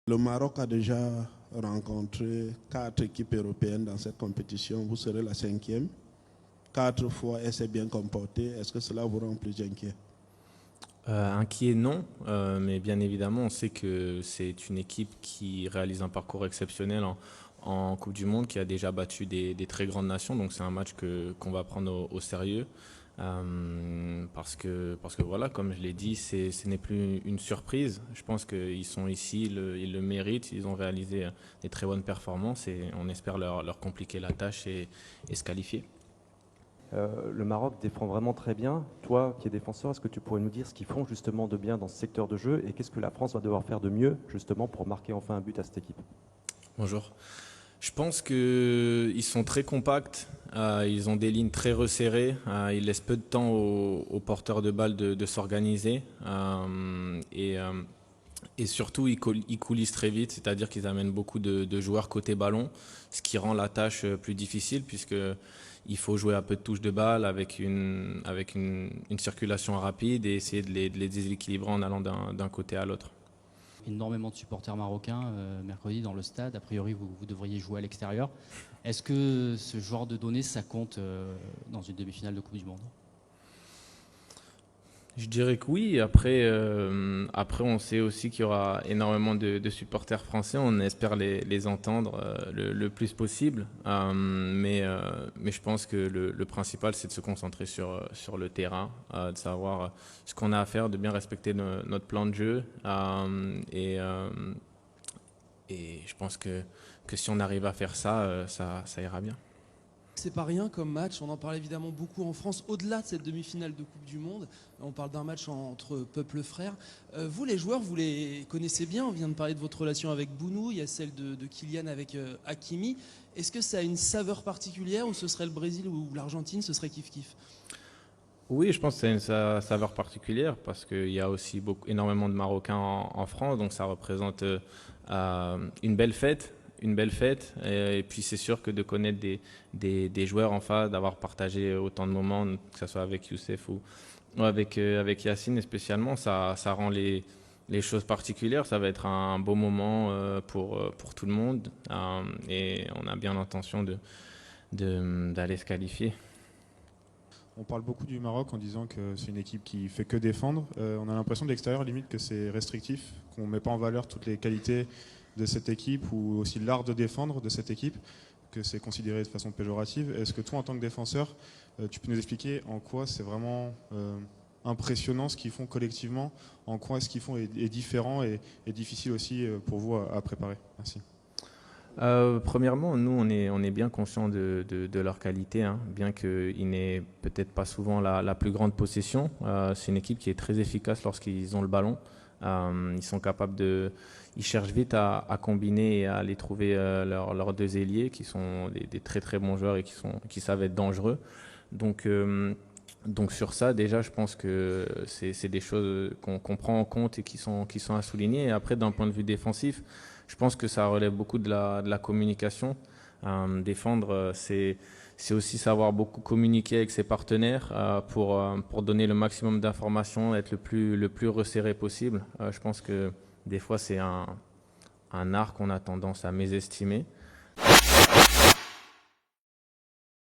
Le Maroc a déjà rencontré 4 équipes européennes dans cette compétition. Vous serez la 5e. 4 fois, elle s'est bien comportée. Est-ce que cela vous rend plus inquiet? Inquiet, non, mais bien évidemment, on sait que c'est une équipe qui réalise un parcours exceptionnel en Coupe du Monde, qui a déjà battu des très grandes nations, donc c'est un match qu'on va prendre au sérieux. Parce que voilà, comme je l'ai dit, ce n'est plus une surprise. Je pense qu'ils sont ici, ils le méritent, ils ont réalisé des très bonnes performances et on espère leur compliquer la tâche et se qualifier. Le Maroc défend vraiment très bien. Toi qui es défenseur, est-ce que tu pourrais nous dire ce qu'ils font justement de bien dans ce secteur de jeu et qu'est-ce que la France va devoir faire de mieux justement pour marquer enfin un but à cette équipe? Bonjour. Je pense qu'ils sont très compacts, ils ont des lignes très resserrées, ils laissent peu de temps aux porteurs de balles de s'organiser et surtout ils coulissent très vite, c'est-à-dire qu'ils amènent beaucoup de joueurs côté ballon, ce qui rend la tâche plus difficile puisque il faut jouer à peu de touches de balle avec une circulation rapide et essayer de les déséquilibrer en allant d'un côté à l'autre. Énormément de supporters marocains mercredi dans le stade. A priori, vous devriez jouer à l'extérieur. Est-ce que ce genre de données, ça compte dans une demi-finale de Coupe du Monde? Je dirais que oui. Après, on sait aussi qu'il y aura énormément de supporters français. On espère les entendre le plus possible. Mais je pense que le principal, c'est de se concentrer sur le terrain, de savoir ce qu'on a à faire, de bien respecter notre plan de jeu. Et je pense que si on arrive à faire ça, ça ira bien. C'est pas rien comme match, on en parle évidemment beaucoup en France, au-delà de cette demi-finale de Coupe du Monde, on parle d'un match entre peuples frères. Vous les joueurs, vous les connaissez bien, on vient de parler de votre relation avec Bounou, il y a celle de Kylian avec Hakimi. Est-ce que ça a une saveur particulière ou ce serait le Brésil ou l'Argentine, ce serait kiff-kiff? Oui, je pense que c'est une saveur particulière parce qu'il y a aussi énormément de Marocains en France, donc ça représente une belle fête. Et puis c'est sûr que de connaître des joueurs en face, d'avoir partagé autant de moments, que ce soit avec Youssef ou avec Yacine spécialement, ça rend les choses particulières. Ça va être un beau moment pour tout le monde et on a bien l'intention d'aller se qualifier. On parle beaucoup du Maroc en disant que c'est une équipe qui fait que défendre. On a l'impression de l'extérieur limite que c'est restrictif, qu'on ne met pas en valeur toutes les qualités de cette équipe ou aussi l'art de défendre de cette équipe, que c'est considéré de façon péjorative. Est-ce que toi, en tant que défenseur, tu peux nous expliquer en quoi c'est vraiment impressionnant ce qu'ils font collectivement, en quoi ce qu'ils font est différent et difficile aussi pour vous à préparer? Merci. Premièrement, nous, on est bien conscients de leur qualité, hein, bien qu'ils n'aient peut-être pas souvent la plus grande possession. C'est une équipe qui est très efficace lorsqu'ils ont le ballon. Ils sont capables ils cherchent vite à combiner et à aller trouver leurs deux ailiers qui sont des très très bons joueurs et qui savent être dangereux. Donc sur ça, déjà, je pense que c'est des choses qu'on prend en compte et qui sont à souligner. Et après, d'un point de vue défensif, je pense que ça relève beaucoup de la communication. Défendre, c'est aussi savoir beaucoup communiquer avec ses partenaires pour donner le maximum d'informations, être le plus resserré possible. Je pense que des fois, c'est un art qu'on a tendance à mésestimer.